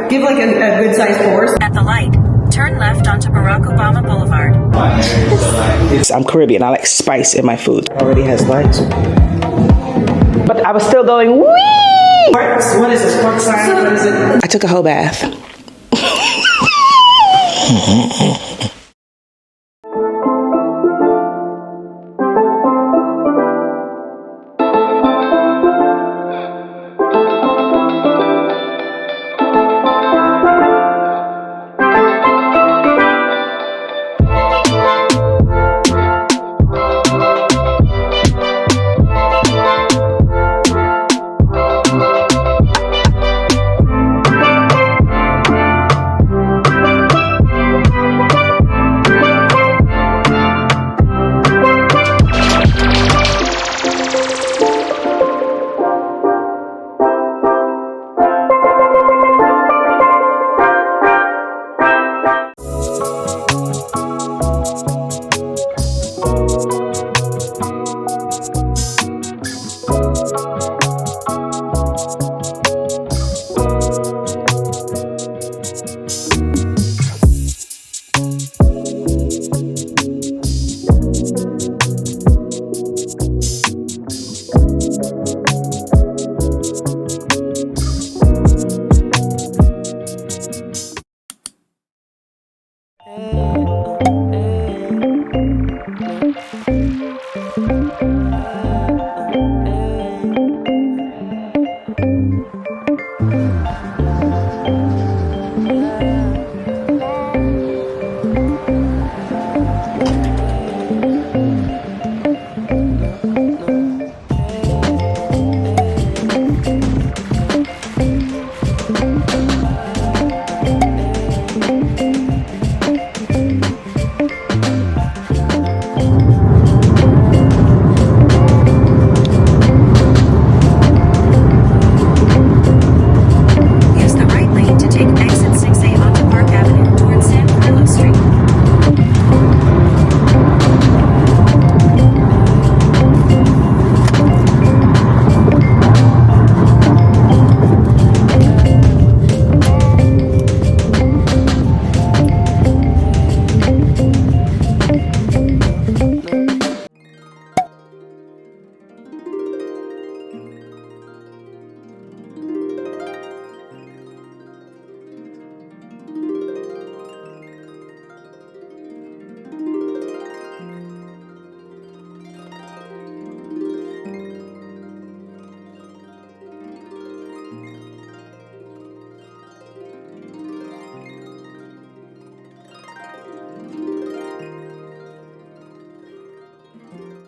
Give like a good sized force. At the light, turn left onto Barack Obama Boulevard. I'm Caribbean. I like spice in my food. Already has lights. But I was still going, wee! What is this? Park sign? What is it? I took a whole bath.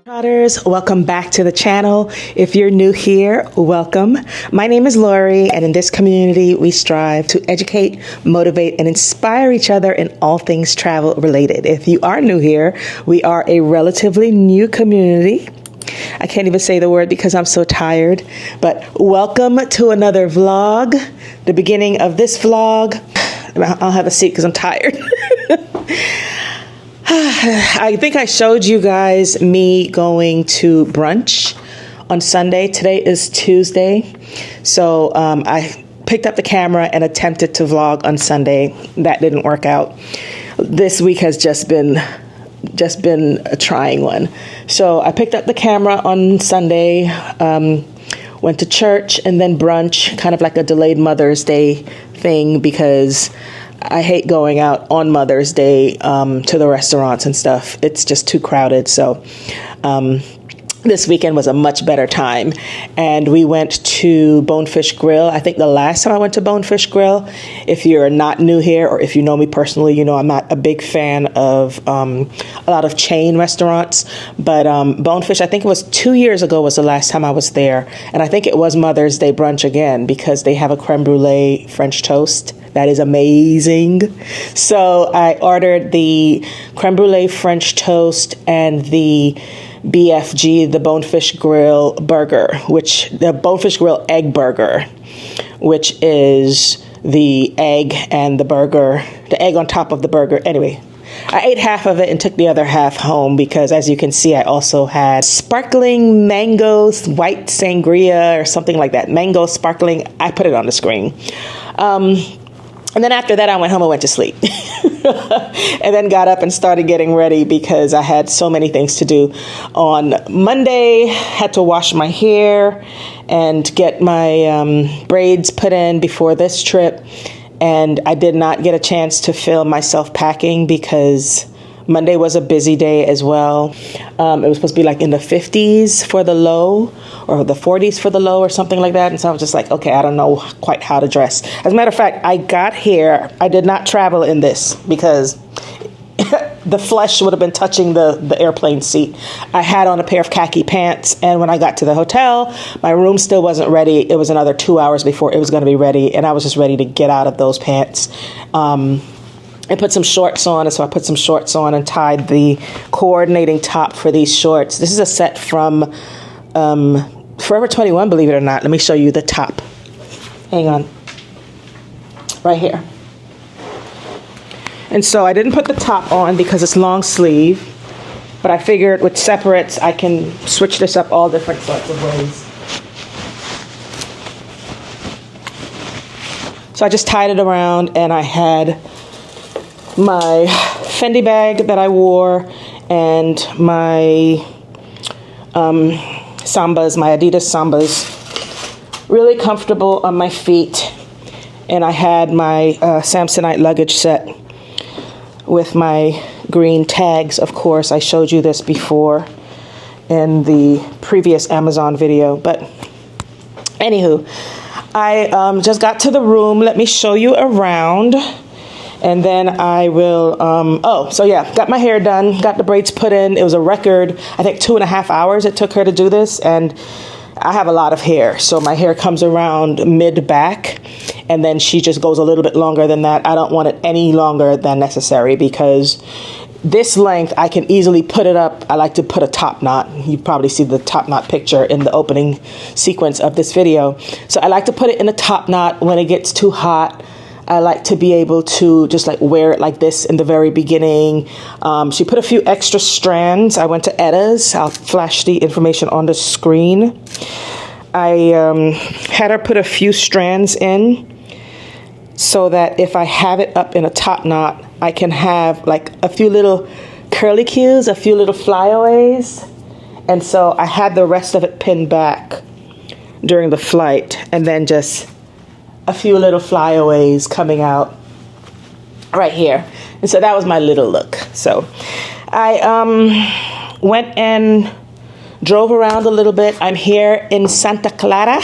Trotters, welcome back to the channel. If you're new here, welcome. My name is Lori, and in this community, we strive to educate, motivate, and inspire each other in all things travel related. If you are new here, we are a relatively new community. I can't even say the word because I'm so tired, but welcome to another vlog. The beginning of this vlog, I'll have a seat because I'm tired. I think I showed you guys me going to brunch on Sunday. Today is Tuesday. So I picked up the camera and attempted to vlog on Sunday. That didn't work out. This week has just been a trying one. So I picked up the camera on Sunday, went to church and then brunch, kind of like a delayed Mother's Day thing because I hate going out on Mother's Day to the restaurants and stuff. It's just too crowded. So this weekend was a much better time. And we went to Bonefish Grill. I think the last time I went to Bonefish Grill, if you're not new here or if you know me personally, you know I'm not a big fan of a lot of chain restaurants. But Bonefish, I think it was 2 years ago was the last time I was there. And I think it was Mother's Day brunch again because they have a creme brulee French toast. That is amazing. So I ordered the creme brulee French toast and the BFG, the Bonefish Grill burger, the Bonefish Grill egg burger, which is the egg and the burger, the egg on top of the burger. Anyway, I ate half of it and took the other half home because, as you can see, I also had sparkling mango white sangria or something like that. Mango sparkling. I put it on the screen. And then after that, I went home and went to sleep. And then got up and started getting ready because I had so many things to do. On Monday, had to wash my hair and get my braids put in before this trip. And I did not get a chance to film myself packing because Monday was a busy day as well. It was supposed to be like in the 50s for the low or the 40s for the low or something like that. And so I was just like, okay, I don't know quite how to dress. As a matter of fact, I got here. I did not travel in this because the flesh would have been touching the airplane seat. I had on a pair of khaki pants, and when I got to the hotel, my room still wasn't ready. It was another 2 hours before it was going to be ready, and I was just ready to get out of those pants. I put some shorts on, and so I put some shorts on and tied the coordinating top for these shorts. This is a set from Forever 21, believe it or not. Let me show you the top. Hang on. Right here. And so I didn't put the top on because it's long sleeve, but I figured with separates, I can switch this up all different sorts of ways. So I just tied it around, and I had my Fendi bag that I wore and my Sambas, my Adidas Sambas, really comfortable on my feet. And I had my Samsonite luggage set with my green tags. Of course, I showed you this before in the previous Amazon video. But anywho, I just got to the room. Let me show you around. And then I will, got my hair done, got the braids put in. It was a record, I think 2.5 hours it took her to do this. And I have a lot of hair. So my hair comes around mid-back, and then she just goes a little bit longer than that. I don't want it any longer than necessary because this length, I can easily put it up. I like to put a top knot. You probably see the top knot picture in the opening sequence of this video. So I like to put it in a top knot when it gets too hot. I like to be able to just like wear it like this in the very beginning. She put a few extra strands. I went to Etta's. I'll flash the information on the screen. I had her put a few strands in so that if I have it up in a top knot, I can have like a few little curly cues, a few little flyaways. And so I had the rest of it pinned back during the flight, and then just a few little flyaways coming out right here. And so that was my little look. So I went and drove around a little bit. I'm here in Santa Clara,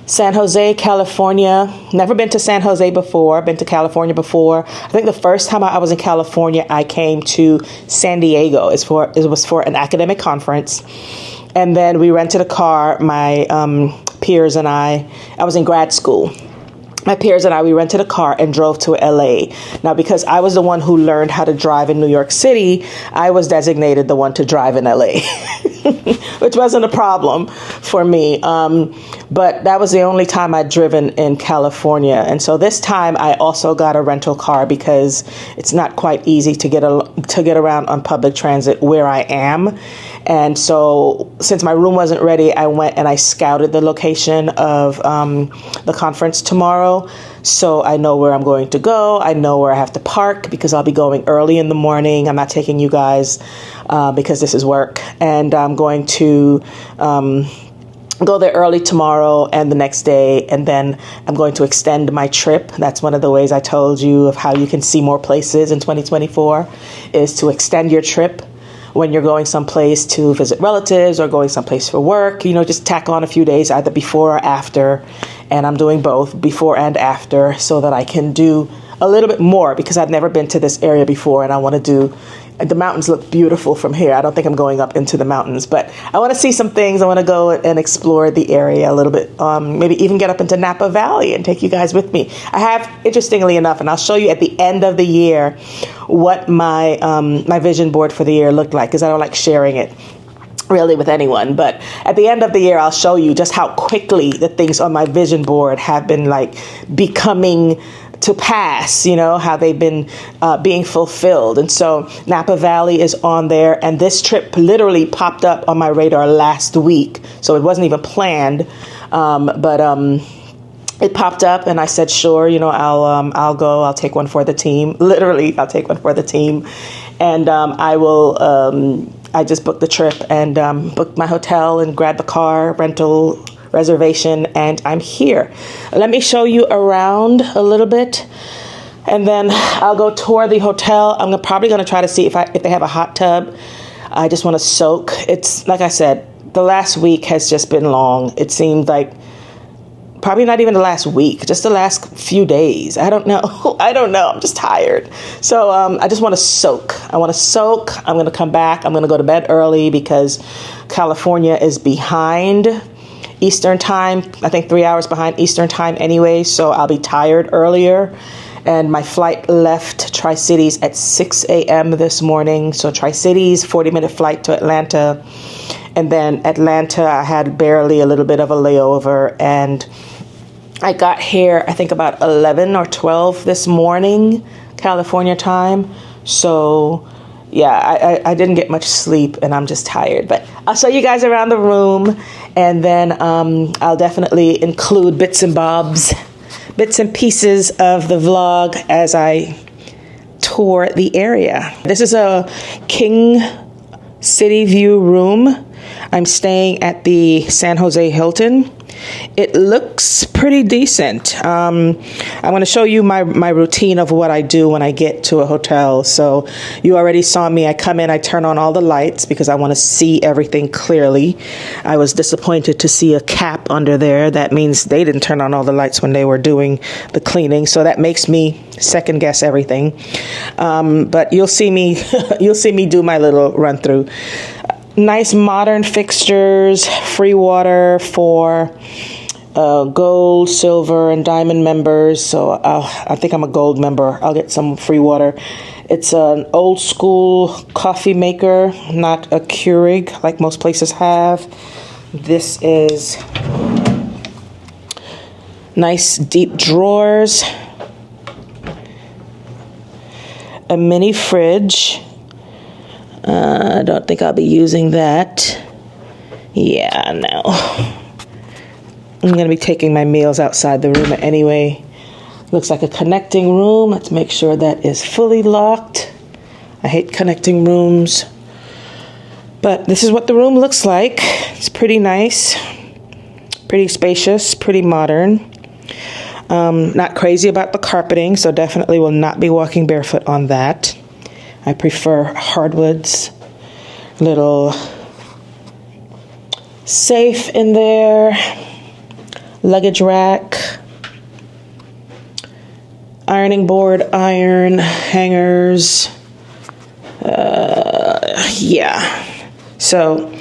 San Jose, California. Never been to San Jose before. Been to California before. I think the first time I was in California, I came to San Diego. It was for an academic conference. And then we rented a car, my peers and I was in grad school. My peers and I, we rented a car and drove to LA. Now, because I was the one who learned how to drive in New York City, I was designated the one to drive in LA, which wasn't a problem for me. But that was the only time I'd driven in California. And so this time I also got a rental car because it's not quite easy to get around on public transit where I am. And so since my room wasn't ready, I went and I scouted the location of the conference tomorrow. So I know where I'm going to go. I know where I have to park because I'll be going early in the morning. I'm not taking you guys because this is work. And I'm going to go there early tomorrow and the next day. And then I'm going to extend my trip. That's one of the ways I told you of how you can see more places in 2024 is to extend your trip. When you're going someplace to visit relatives or going someplace for work, just tack on a few days either before or after. And I'm doing both before and after so that I can do a little bit more because I've never been to this area before and I want to do. The mountains look beautiful from here. I don't think I'm going up into the mountains, but I want to see some things. I want to go and explore the area a little bit, maybe even get up into Napa Valley and take you guys with me. I have, interestingly enough, and I'll show you at the end of the year what my my vision board for the year looked like because I don't like sharing it really with anyone. But at the end of the year, I'll show you just how quickly the things on my vision board have been like becoming to pass, you know, how they've been being fulfilled. And so Napa Valley is on there, and this trip literally popped up on my radar last week, so it wasn't even planned, but it popped up, and I said, sure, you know, I'll go. I'll take one for the team. Literally, I'll take one for the team, and I will. I just booked the trip and booked my hotel and grabbed the car rental reservation, and I'm here. Let me show you around a little bit, and then I'll go tour the hotel. I'm probably going to try to see if they have a hot tub. I just want to soak. It's like I said, the last week has just been long. It seemed like probably not even the last week, just the last few days. I don't know. I don't know. I'm just tired. So I just want to soak. I want to soak. I'm going to come back. I'm going to go to bed early because California is behind Eastern time. I think 3 hours behind Eastern time anyway. So I'll be tired earlier. And my flight left Tri-Cities at 6 a.m. this morning. So Tri-Cities, 40-minute flight to Atlanta. And then Atlanta, I had barely a little bit of a layover. And I got here, I think about 11 or 12 this morning, California time. So yeah, I didn't get much sleep, and I'm just tired. But I'll show you guys around the room, and then I'll definitely include bits and pieces of the vlog as I tour the area. This is a King City View room. I'm staying at the San Jose Hilton. It looks pretty decent. I'm going to show you my routine of what I do when I get to a hotel. So you already saw me. I come in, I turn on all the lights because I want to see everything clearly. I was disappointed to see a cap under there. That means they didn't turn on all the lights when they were doing the cleaning. So that makes me second guess everything. But you'll see me, you'll see me do my little run through. Nice modern fixtures, free water for gold, silver, and diamond members. So I think I'm a gold member. I'll get some free water. It's an old school coffee maker, not a Keurig like most places have. This is nice deep drawers, a mini fridge. I don't think I'll be using that. Yeah, no. I'm going to be taking my meals outside the room anyway. Looks like a connecting room. Let's make sure that is fully locked. I hate connecting rooms. But this is what the room looks like. It's pretty nice. Pretty spacious. Pretty modern. Not crazy about the carpeting, so definitely will not be walking barefoot on that. I prefer hardwoods. Little safe in there. Luggage rack. Ironing board, iron, hangers. Yeah. So,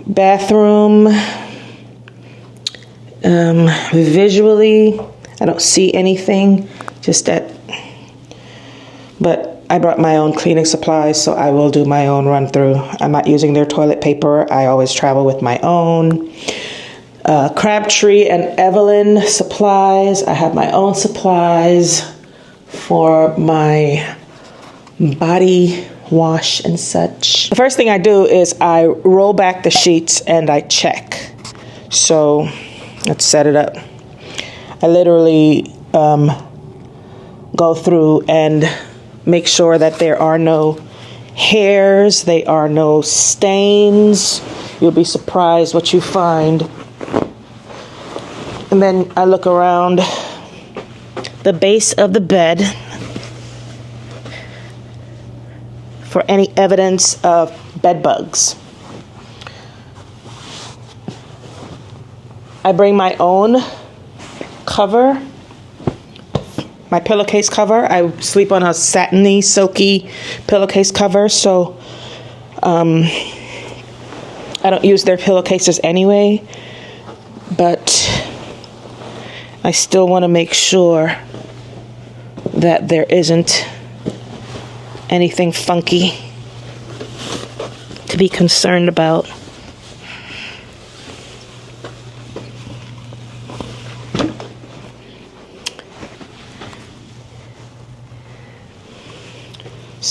bathroom. Visually, I don't see anything. Just that. But I brought my own cleaning supplies, so I will do my own run through. I'm not using their toilet paper. I always travel with my own. Crabtree and Evelyn supplies. I have my own supplies for my body wash and such. The first thing I do is I roll back the sheets and I check. So let's set it up. I literally go through and make sure that there are no hairs, there are no stains. You'll be surprised what you find. And then I look around the base of the bed for any evidence of bed bugs. I bring my own cover. My pillowcase cover. I sleep on a satiny, silky pillowcase cover, so I don't use their pillowcases anyway, but I still want to make sure that there isn't anything funky to be concerned about.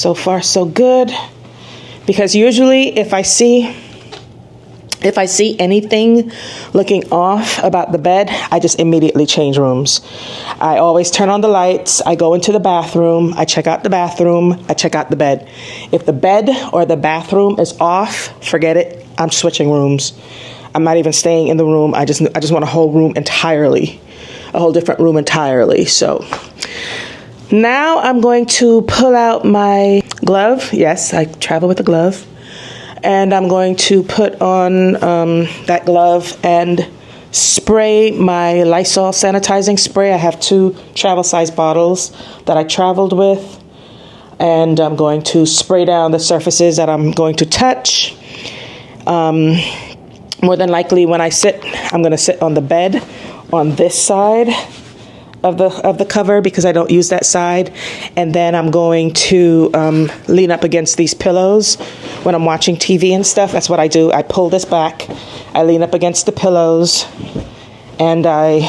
So far, so good. Because usually if I see anything looking off about the bed, I just immediately change rooms. I always turn on the lights. I go into the bathroom. I check out the bathroom. I check out the bed. If the bed or the bathroom is off, forget it. I'm switching rooms. I'm not even staying in the room. I just want a whole room entirely, a whole different room entirely. So now I'm going to pull out my glove. Yes, I travel with a glove. And I'm going to put on that glove and spray my Lysol sanitizing spray. I have 2 travel-size bottles that I traveled with. And I'm going to spray down the surfaces that I'm going to touch. More than likely when I sit, I'm going to sit on the bed on this side of the cover because I don't use that side. And then I'm going to lean up against these pillows when I'm watching TV and stuff. That's what I do. I pull this back, I lean up against the pillows, and I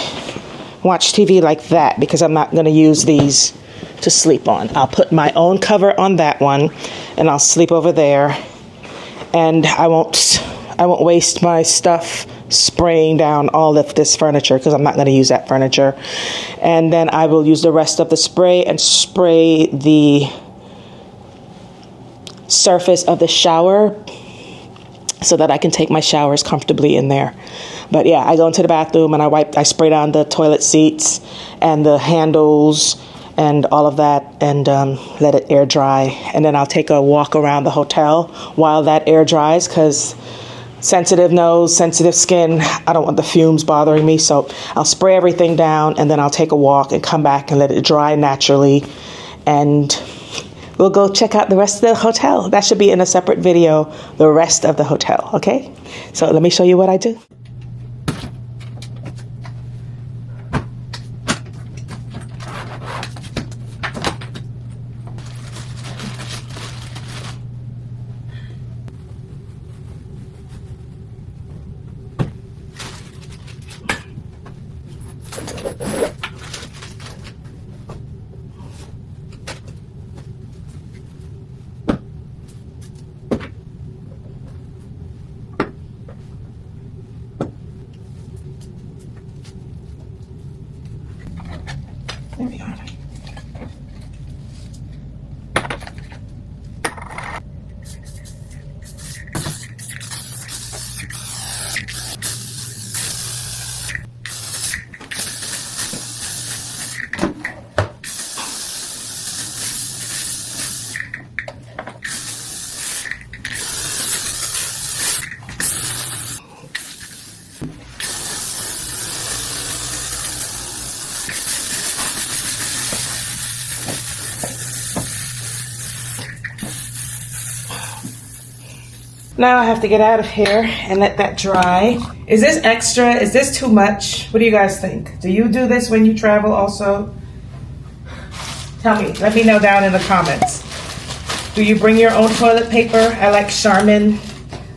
watch TV like that because I'm not going to use these to sleep on. I'll put my own cover on that one and I'll sleep over there. And I won't waste my stuff spraying down all of this furniture because I'm not going to use that furniture. And then I will use the rest of the spray and spray the surface of the shower so that I can take my showers comfortably in there. But yeah, I go into the bathroom and I spray down the toilet seats and the handles and all of that and let it air dry. And then I'll take a walk around the hotel while that air dries because sensitive nose, sensitive skin, I don't want the fumes bothering me. So I'll spray everything down and then I'll take a walk and come back and let it dry naturally. And we'll go check out the rest of the hotel. That should be in a separate video, the rest of the hotel, okay? So let me show you what I do. There we are. Now I have to get out of here and let that dry. Is this extra? Is this too much? What do you guys think? Do you do this when you travel also? Tell me. Let me know down in the comments. Do you bring your own toilet paper? I like Charmin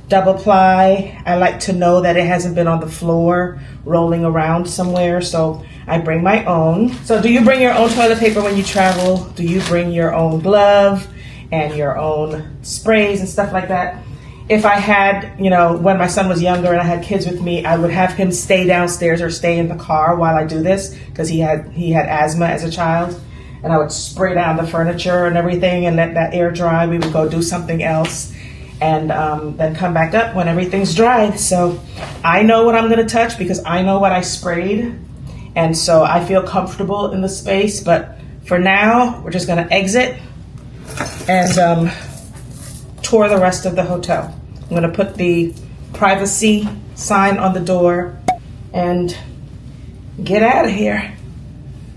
double ply. I like to know that it hasn't been on the floor rolling around somewhere, so I bring my own. So do you bring your own toilet paper when you travel? Do you bring your own glove and your own sprays and stuff like that? If I had, when my son was younger and I had kids with me, I would have him stay downstairs or stay in the car while I do this because he had asthma as a child. And I would spray down the furniture and everything and let that air dry. We would go do something else and then come back up when everything's dried. So I know what I'm going to touch because I know what I sprayed. And so I feel comfortable in the space. But for now, we're just going to exit and tour the rest of the hotel. I'm going to put the privacy sign on the door and get out of here.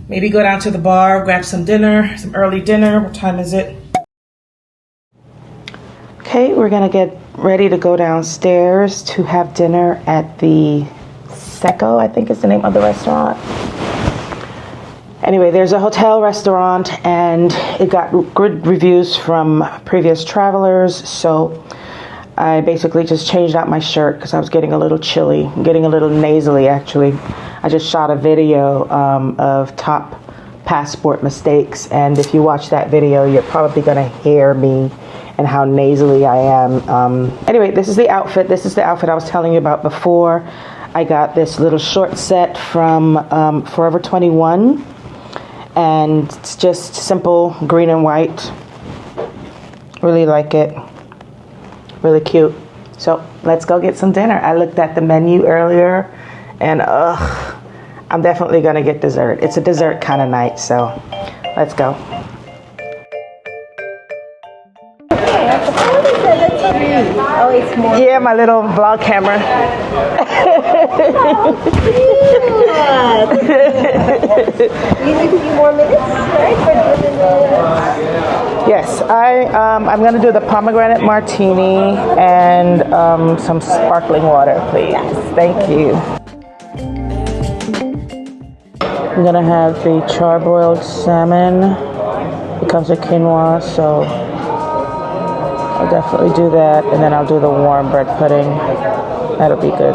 Maybe go down to the bar, grab some dinner, some early dinner. What time is it? Okay, we're going to get ready to go downstairs to have dinner at the Seco, I think is the name of the restaurant. Anyway, there's a hotel restaurant and it got good reviews from previous travelers, so I basically just changed out my shirt because I was getting a little chilly, getting a little nasally actually. I just shot a video of top passport mistakes. And if you watch that video, you're probably going to hear me and how nasally I am. Anyway, this is the outfit. This is the outfit I was telling you about before. I got this little short set from Forever 21. And it's just simple green and white. Really like it. Really cute. So let's go get some dinner. I looked at the menu earlier and I'm definitely gonna get dessert. It's a dessert kind of night, so let's go. Oh, it's more. Yeah, my little vlog camera. You need a few more minutes, right? Yes, I'm gonna do the pomegranate martini and some sparkling water, please. Yes. Thank you. I'm gonna have the charbroiled salmon. It comes with quinoa, so I'll definitely do that, and then I'll do the warm bread pudding. That'll be good.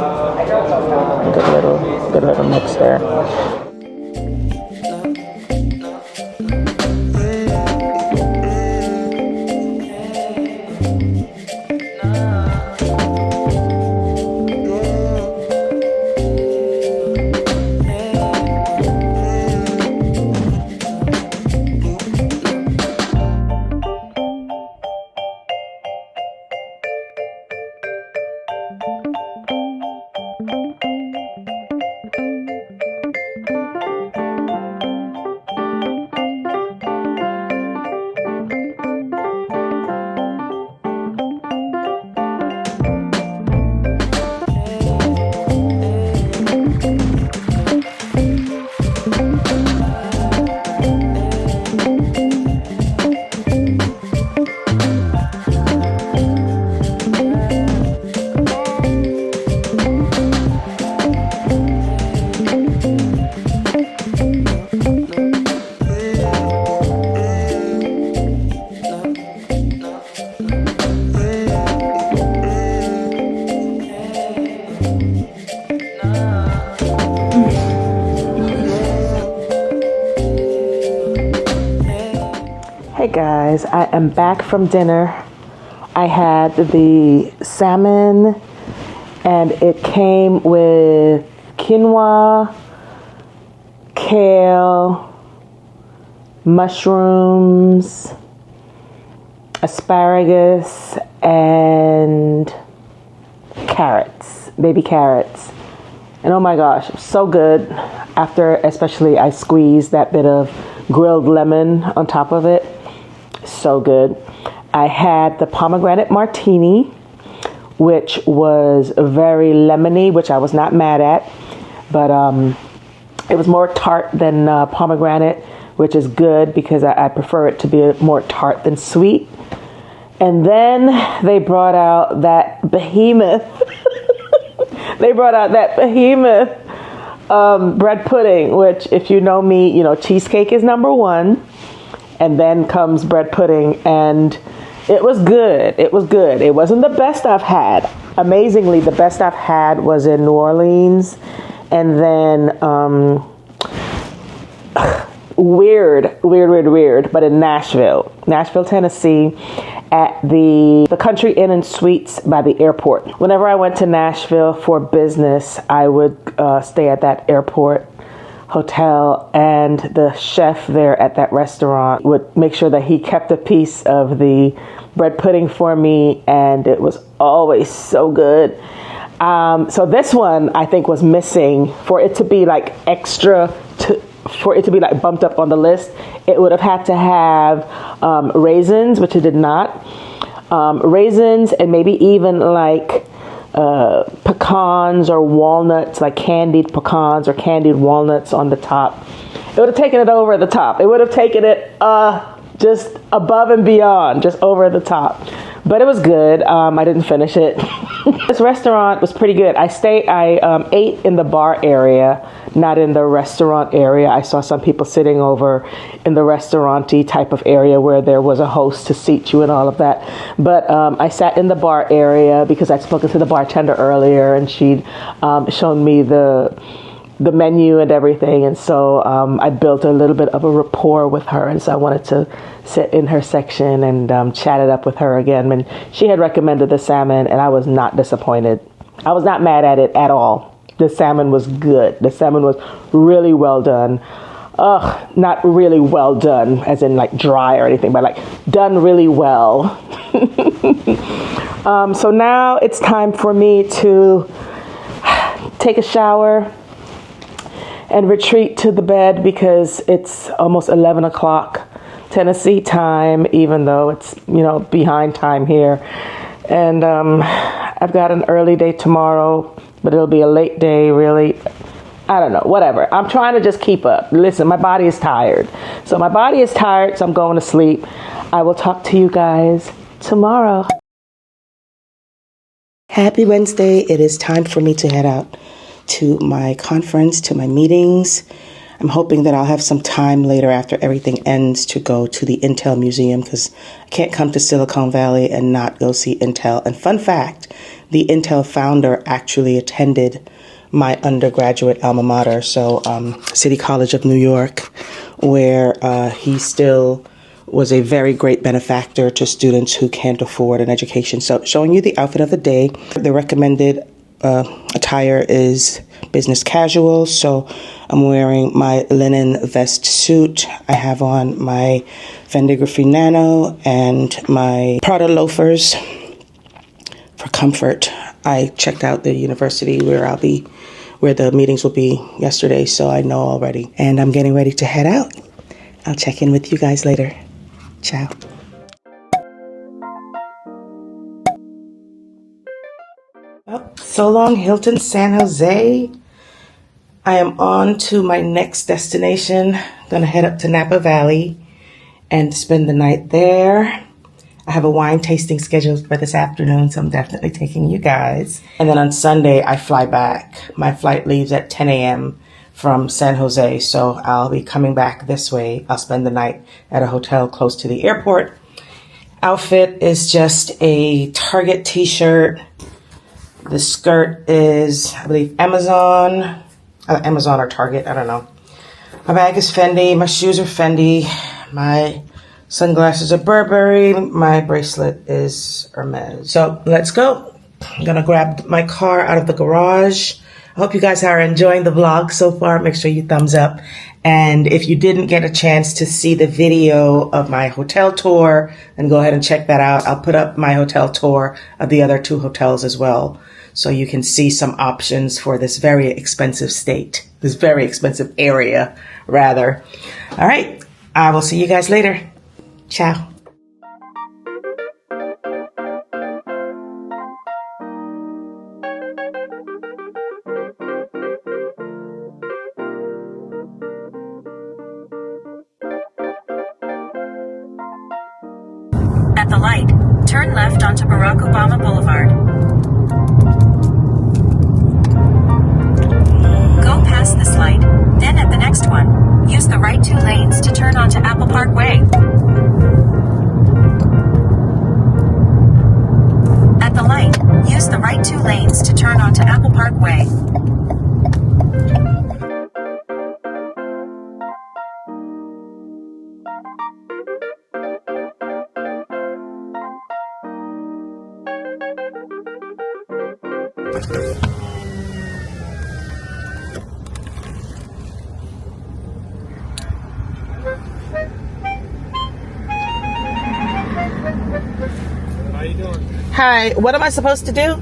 Good little mix there. Hey guys, I am back from dinner. I had the salmon and it came with quinoa, kale, mushrooms, asparagus, and carrots, baby carrots. And oh my gosh, so good. After especially I squeezed that bit of grilled lemon on top of it. So good. I had the pomegranate martini, which was very lemony, which I was not mad at, but it was more tart than pomegranate, which is good because I prefer it to be more tart than sweet. And then they brought out that behemoth. They brought out that behemoth bread pudding, which if you know me, you know, cheesecake is number one. And then comes bread pudding, and it was good. It was good. It wasn't the best I've had. Amazingly, the best I've had was in New Orleans, and then weird, but in Nashville, Tennessee, at the Country Inn and Suites by the airport. Whenever I went to Nashville for business, I would stay at that airport hotel, and the chef there at that restaurant would make sure that he kept a piece of the bread pudding for me, and it was always so good. So this one I think was missing. For it to be like for it to be like bumped up on the list, it would have had to have raisins, which it did not. Raisins, and maybe even like pecans or walnuts, like candied pecans or candied walnuts on the top. It would have taken it over the top. It would have taken it just above and beyond, just over the top. But it was good. I didn't finish it. This restaurant was pretty good. I ate in the bar area, not in the restaurant area. I saw some people sitting over in the restaurant-y type of area where there was a host to seat you and all of that. But I sat in the bar area because I'd spoken to the bartender earlier, and she'd shown me the the menu and everything. And so I built a little bit of a rapport with her. And so I wanted to sit in her section and chat it up with her again. And she had recommended the salmon, and I was not disappointed. I was not mad at it at all. The salmon was good. The salmon was really well done. Not really well done, as in like dry or anything, but like done really well. So now it's time for me to take a shower and retreat to the bed because it's almost 11 o'clock Tennessee time, even though it's, behind time here. And I've got an early day tomorrow, but it'll be a late day, really. I don't know, whatever. I'm trying to just keep up. Listen, my body is tired. So I'm going to sleep. I will talk to you guys tomorrow. Happy Wednesday. It is time for me to head out to my conference, to my meetings. I'm hoping that I'll have some time later after everything ends to go to the Intel Museum because I can't come to Silicon Valley and not go see Intel. And fun fact, the Intel founder actually attended my undergraduate alma mater, so City College of New York, where he still was a very great benefactor to students who can't afford an education. So showing you the outfit of the day, the recommended attire is business casual. So I'm wearing my linen vest suit. I have on my Vendigraphy Nano and my Prada loafers for comfort. I checked out the university where the meetings will be yesterday, so I know already. And I'm getting ready to head out. I'll check in with you guys later. Ciao. Well, so long, Hilton San Jose. I am on to my next destination. I'm gonna head up to Napa Valley and spend the night there. I have a wine tasting scheduled for this afternoon, so I'm definitely taking you guys. And then on Sunday, I fly back. My flight leaves at 10 a.m. from San Jose, so I'll be coming back this way. I'll spend the night at a hotel close to the airport. Outfit is just a Target t-shirt. The skirt is, I believe, Amazon or Target, I don't know. My bag is Fendi, my shoes are Fendi, my sunglasses are Burberry, my bracelet is Hermes. So let's go. I'm gonna grab my car out of the garage. I hope you guys are enjoying the vlog so far. Make sure you thumbs up. And if you didn't get a chance to see the video of my hotel tour, then go ahead and check that out. I'll put up my hotel tour of the other 2 hotels as well, so you can see some options for this very expensive area, rather. All right, I will see you guys later. Ciao. At the light, turn left onto Barack Obama Boulevard. Go past this light, then at the next one, use the right 2 lanes to turn onto Apple Park Way. At the light, use the right 2 lanes to turn onto Apple Park Way. How you doing? Hi, what am I supposed to do?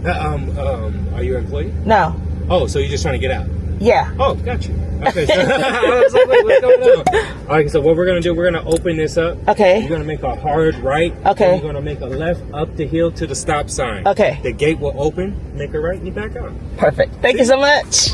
Are you an employee? No. Oh, so you're just trying to get out? Yeah. Oh, got you. Okay, so I was like, wait, what's going on? All right, so what we're going to do, we're going to open this up. Okay. You're going to make a hard right. Okay. And you're going to make a left up the hill to the stop sign. Okay. The gate will open, make a right, and you back out. Perfect. Thank you so much.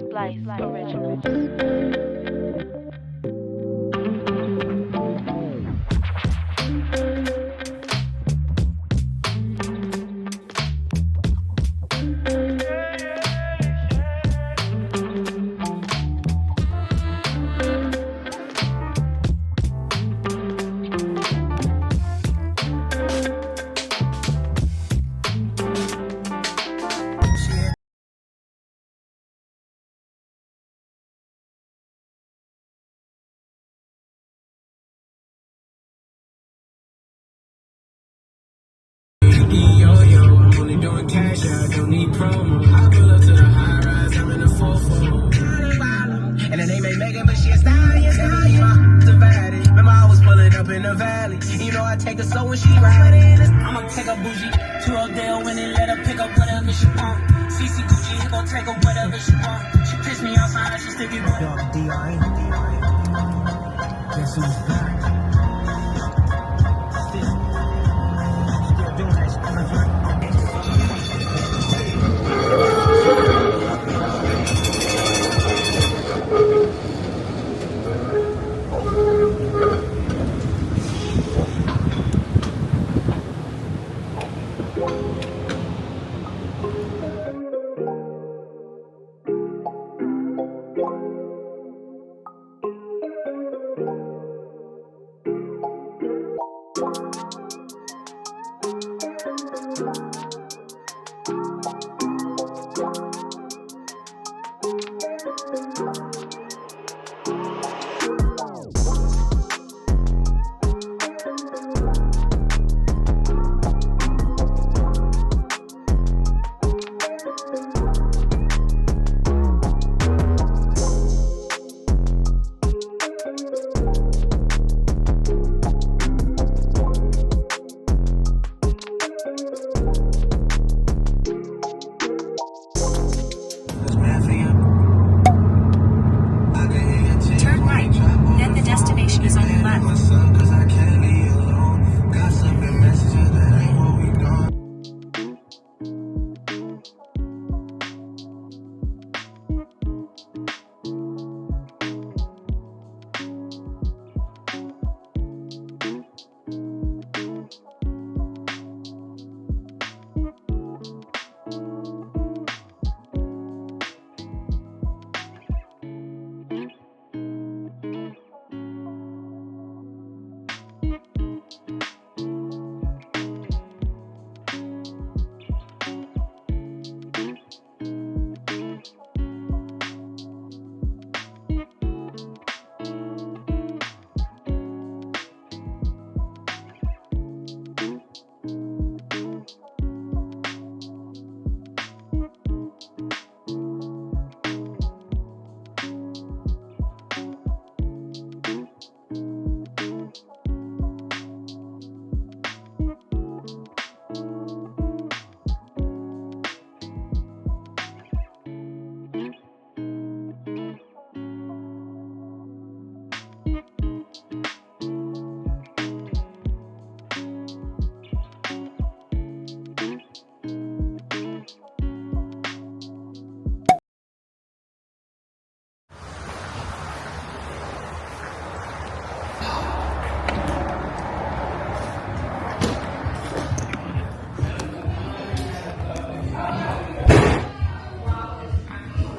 Splice Original. I'm only doing cash, I don't need promo. I pull up to the high rise, I'm in the 4-4. And the name ain't Megan, but she a stallion. Divided. Remember I was pulling up in the valley. You know I take her so when she riding. I'ma take a bougie to Odell when they let her pick up whatever she want. CC Gucci, he gon' take her whatever she want. She pissed me outside, she still be dog D.I. Guess who's back? Still doing that shit. Turn right. Then the destination is on your left.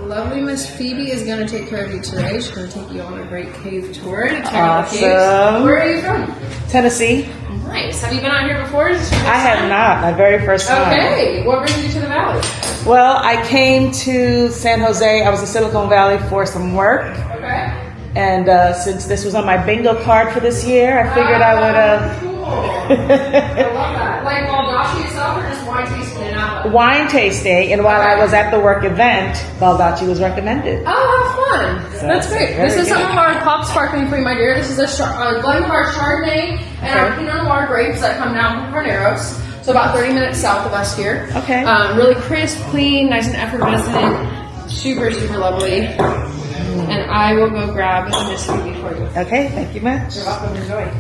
Lovely Miss Phoebe is going to take care of you today. She's going to take you on a great cave tour to check out the caves. Where are you from? Tennessee. Nice. Have you been out here before? Is this your first I have time? not. My very first time. Okay. What brings you to the valley? Well, I came to San Jose. I was in Silicon Valley for some work. Okay. And since this was on my bingo card for this year, I figured I would... Cool. I love that. Like Baldacci itself or just wine tasting in Napa? wine tasting, and while I was at the work event, Baldacci was recommended. Oh, how fun. So That's great. This is some of our pop sparkling for you, my dear. This is a Glencar Chardonnay and our Pinot Noir grapes that come down from Carneros. So about 30 minutes south of us here. Okay. Really crisp, clean, nice and effervescent. Super, super lovely. And I will go grab the Miss Phoebe for you. Okay, thank you much. You're welcome. Enjoy.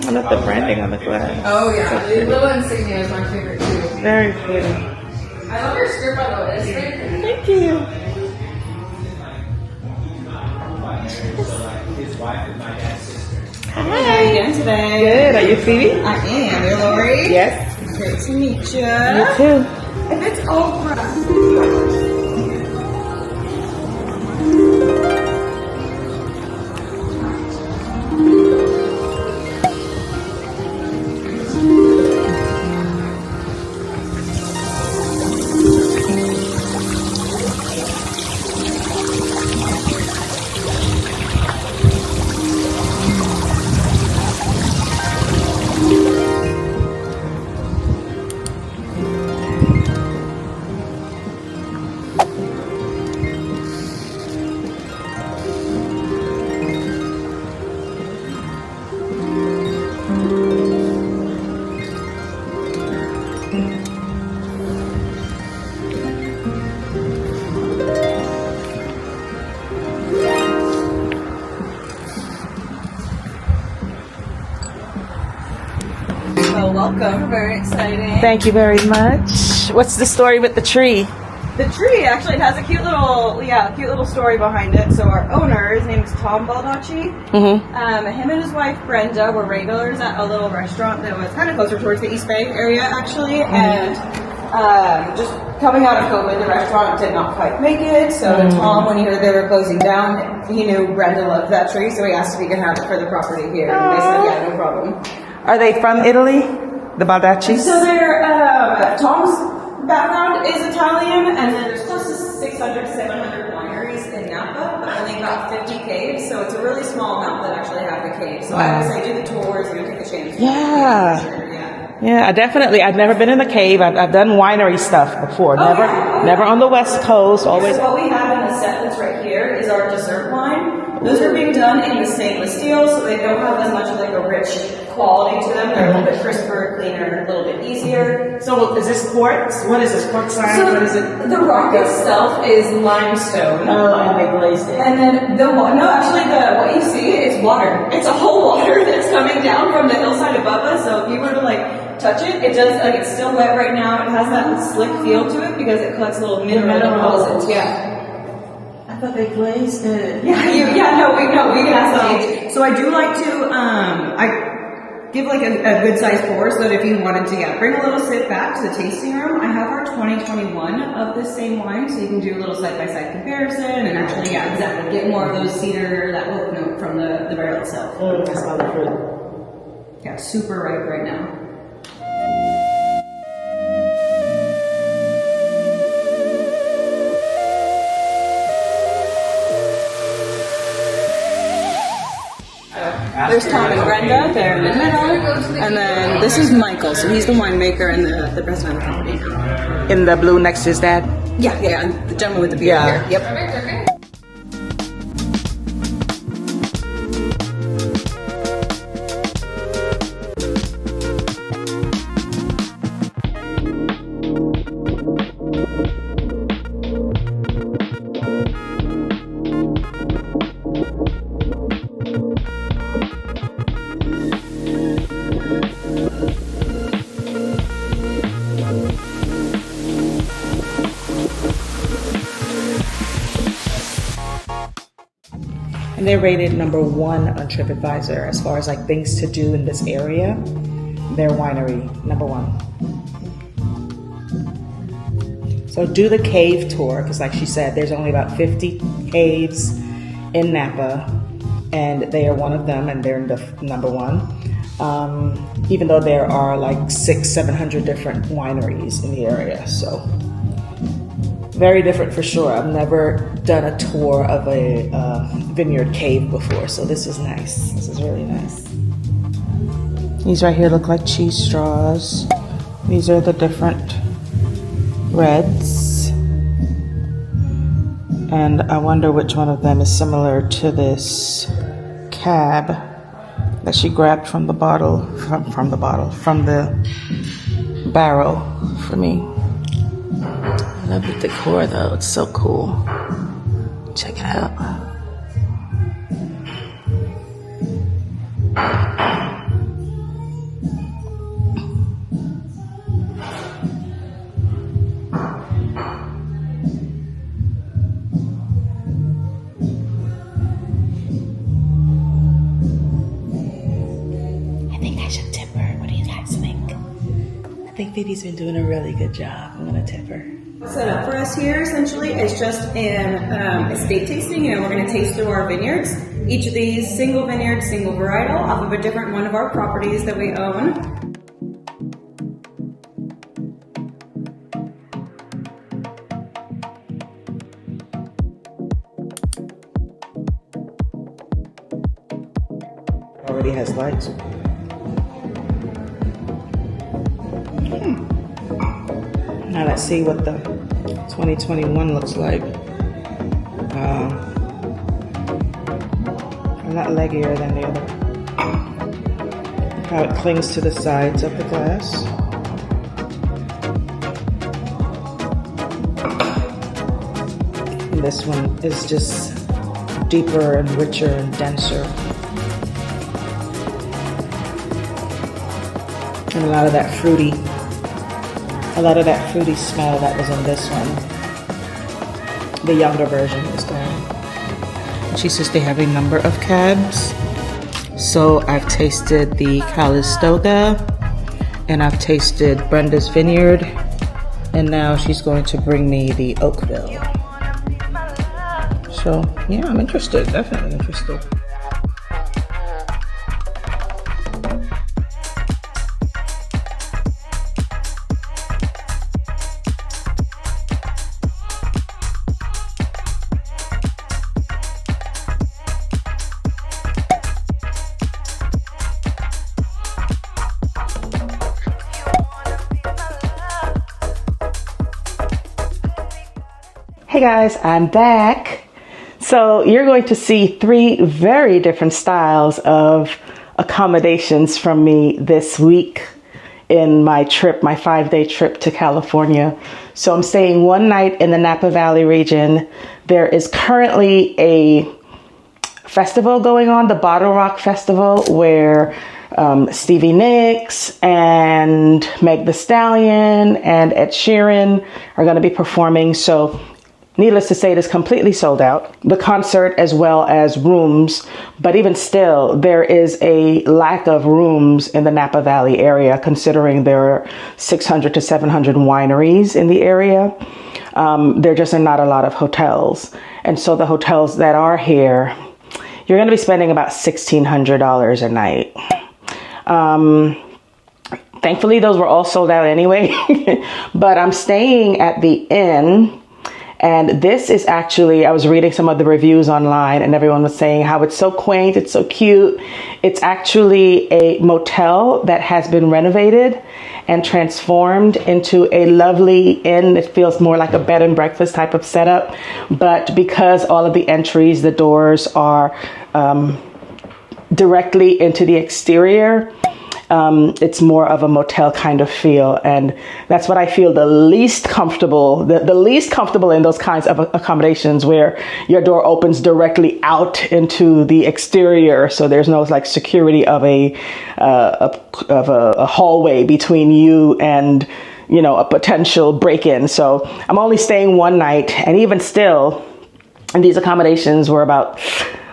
I love the branding on the glass. Oh yeah, the little insignia is my favorite too. Very pretty. I love your skirt by the way. It's very pretty. Thank you. Hi, how are you doing today? Good. Are you Phoebe? I am. You're Lori? Yes. Great to meet you. You too. And it's Oprah. Well, welcome. Very exciting. Thank you very much. What's the story with the tree? The tree actually has a cute little story behind it. So our owner, his name is Tom Baldacci. Him and his wife Brenda were regulars at a little restaurant that was kind of closer towards the East Bay area, actually. And just coming out of COVID, the restaurant did not quite make it. So Tom, when he heard they were closing down, he knew Brenda loved that tree, so he asked if he could have it for the property here. And they said, yeah, no problem. Are they from Italy? The Baldaccis? So they're, Tom's background is Italian, and then there's close to 600, 700 wineries in Napa, but only about 50 caves, so it's a really small amount that actually have the caves. So I would say do the tours, you're going to take a chance. Yeah. For sure, yeah. Yeah, I definitely. I've never been in the cave. I've done winery stuff before. Never on the West Coast. Always. So what we have in the set that's right here is our dessert wine. Those are being done in the stainless steel, so they don't have as much of like a rich quality to them. They're a little bit crisper, cleaner, a little bit easier. So is this quartz? What is this quartzite? So What is it? the rock itself is limestone. Oh, and they glazed it. And then what you see is water. It's a whole water that's coming down from the hillside above us. So if you were to like touch it, it does like it's still wet right now. It has that slick feel to it because it collects little mineral deposits. Yeah. I thought they glazed it. We can ask them. So I do like to I give like a good size pour so that if you wanted to bring a little sip back to the tasting room. I have our 2021 of this same wine, so you can do a little side-by-side comparison and actually exactly get more of those cedar, that oak note from the barrel itself. I smell the fruit. Yeah, super ripe right now. There's Tom and Brenda, they're in the middle, and then this is Michael, so he's the winemaker and the president of the company. In the blue next to his dad? Yeah, the gentleman with the beard here. Yep. And they're rated number 1 on TripAdvisor as far as like things to do in this area. Their winery, number 1. So do the cave tour, because like she said, there's only about 50 caves in Napa, and they are one of them, and they're the number 1. Even though there are like 600-700 different wineries in the area, so very different for sure. I've never done a tour of a vineyard cave before, so this is nice. This is really nice. These right here look like cheese straws. These are the different reds. And I wonder which one of them is similar to this cab that she grabbed from the bottle, from the barrel for me. I love the decor though, it's so cool. Check it out. Sweetie's been doing a really good job. I'm gonna tip her. What's set up for us here essentially is just an estate tasting. We're going to taste through our vineyards. Each of these single vineyard, single varietal off of a different one of our properties that we own. Already has lights. Now let's see what the 2021 looks like. A lot leggier than the other. How it clings to the sides of the glass. And this one is just deeper and richer and denser. And a lot of that fruity smell that was in this one. The younger version is gone. She says they have a number of cabs. So I've tasted the Calistoga and I've tasted Brenda's Vineyard, and now she's going to bring me the Oakville. So yeah, I'm interested, definitely interested. Hey guys, I'm back. So you're going to see 3 very different styles of accommodations from me this week in my trip, my 5-day trip to California. So I'm staying one night in the Napa Valley region. There is currently a festival going on, the Bottle Rock Festival, where Stevie Nicks and Meg Thee Stallion and Ed Sheeran are going to be performing. So needless to say, it is completely sold out, the concert as well as rooms. But even still, there is a lack of rooms in the Napa Valley area, considering there are 600 to 700 wineries in the area. There just are not a lot of hotels. And so the hotels that are here, you're going to be spending about $1,600 a night. Thankfully, those were all sold out anyway. But I'm staying at the inn. And this is actually, I was reading some of the reviews online and everyone was saying how it's so quaint, it's so cute. It's actually a motel that has been renovated and transformed into a lovely inn. It feels more like a bed and breakfast type of setup. But because all of the entries, the doors are directly into the exterior, it's more of a motel kind of feel, and that's what I feel the least comfortable in those kinds of accommodations, where your door opens directly out into the exterior, so there's no like security of a hallway between you and a potential break-in. So I'm only staying one night, and even still, and these accommodations were about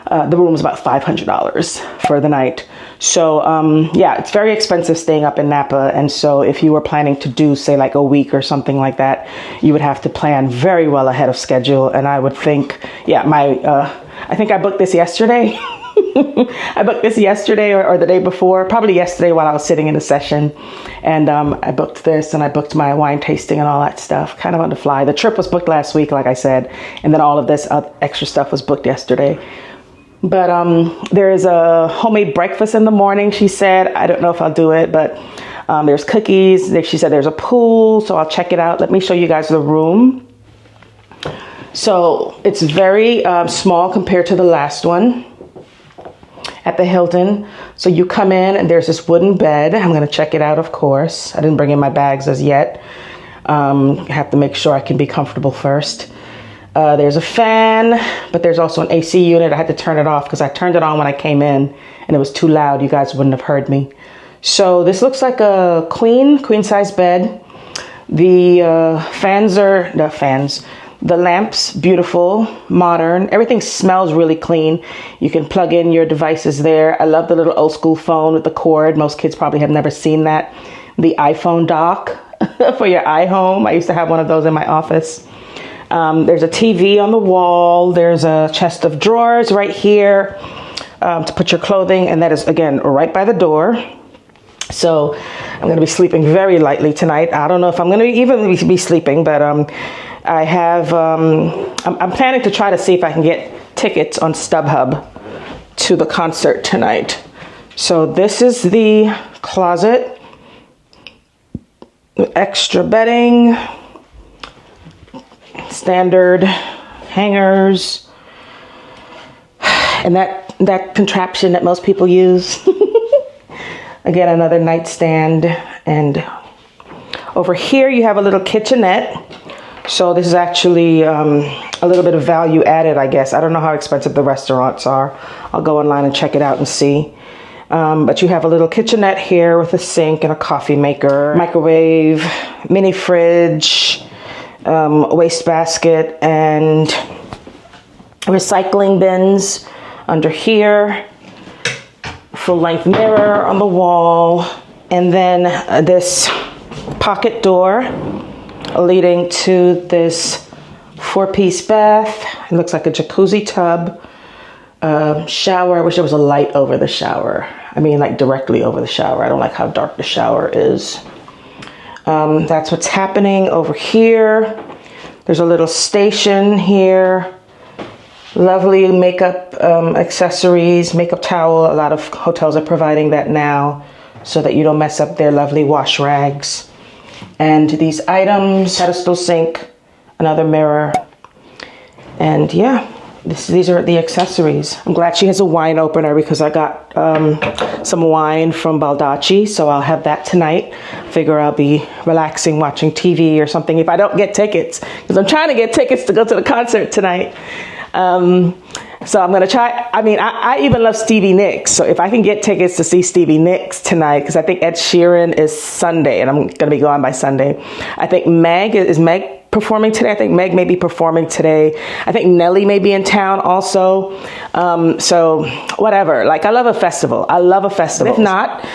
the room was about $500 for the night. So yeah, it's very expensive staying up in Napa. And so if you were planning to do, say, like a week or something like that, you would have to plan very well ahead of schedule. And I would think, yeah, I think I booked this yesterday. I booked this yesterday or the day before, probably yesterday while I was sitting in a session. And I booked this, and I booked my wine tasting and all that stuff kind of on the fly. The trip was booked last week, like I said, and then all of this extra stuff was booked yesterday. But there is a homemade breakfast in the morning, she said. I don't know if I'll do it, but there's cookies. She said there's a pool, so I'll check it out. Let me show you guys the room. So it's very small compared to the last one at the Hilton. So you come in and there's this wooden bed. I'm going to check it out, of course. I didn't bring in my bags as yet. I have to make sure I can be comfortable first. There's a fan, but there's also an AC unit. I had to turn it off because I turned it on when I came in and it was too loud. You guys wouldn't have heard me. So this looks like a queen size bed. The the lamps, beautiful, modern. Everything smells really clean. You can plug in your devices there. I love the little old school phone with the cord. Most kids probably have never seen that. The iPhone dock. for your iHome. I used to have one of those in my office. There's a TV on the wall. There's a chest of drawers right here to put your clothing. And that is, again, right by the door. So I'm going to be sleeping very lightly tonight. I don't know if I'm going to even be sleeping, but I have, I'm planning to try to see if I can get tickets on StubHub to the concert tonight. So this is the closet. Extra bedding, standard hangers, and that contraption that most people use. Again, another nightstand, and over here you have a little kitchenette. So this is actually a little bit of value added, I guess. I don't know how expensive the restaurants are. I'll go online and check it out and see. But you have a little kitchenette here with a sink and a coffee maker, microwave, mini fridge, wastebasket, and recycling bins under here. Full-length mirror on the wall, and then this pocket door leading to this 4-piece bath. It looks like a jacuzzi tub, shower. I wish there was a light over the shower. I mean, like directly over the shower. I don't like how dark the shower is. That's what's happening over here. There's a little station here. Lovely makeup accessories, makeup towel. A lot of hotels are providing that now so that you don't mess up their lovely wash rags. And these items, pedestal sink, another mirror. And yeah, these are the accessories. I'm glad she has a wine opener because I got some wine from Baldacci, so I'll have that tonight. Figure I'll be relaxing, watching TV or something if I don't get tickets, because I'm trying to get tickets to go to the concert tonight. So I'm going to try. I mean, I even love Stevie Nicks. So if I can get tickets to see Stevie Nicks tonight, because I think Ed Sheeran is Sunday and I'm going to be gone by Sunday. I think is Meg performing today? I think Meg may be performing today. I think Nelly may be in town also. So whatever, like I love a festival. I love a festival. If not,